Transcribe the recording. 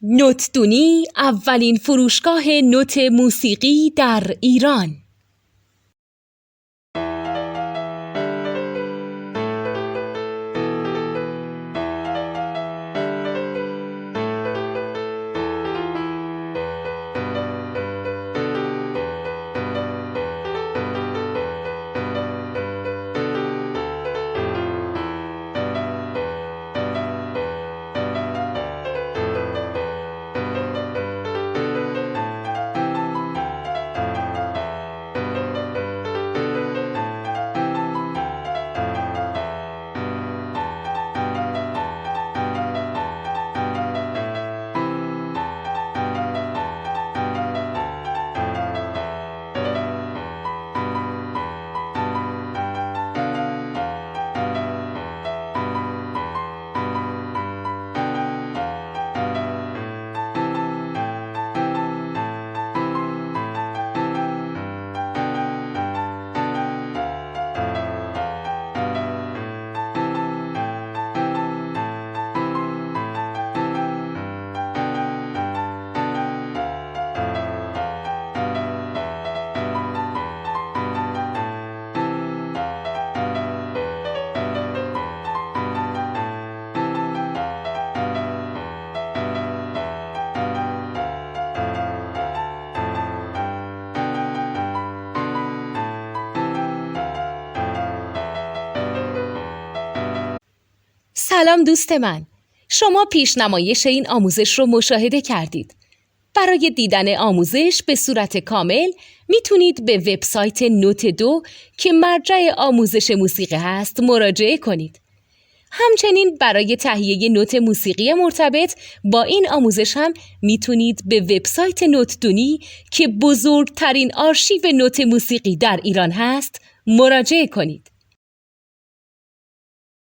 نوتدونی اولین فروشگاه نوت موسیقی در ایران. سلام دوست من، شما پیشنمایش این آموزش رو مشاهده کردید. برای دیدن آموزش به صورت کامل میتونید به وبسایت نوت2 که مرجع آموزش موسیقی هست مراجعه کنید. همچنین برای تهیه نوت موسیقی مرتبط با این آموزش هم میتونید به وبسایت نوتدونی که بزرگترین آرشیو نوت موسیقی در ایران هست مراجعه کنید.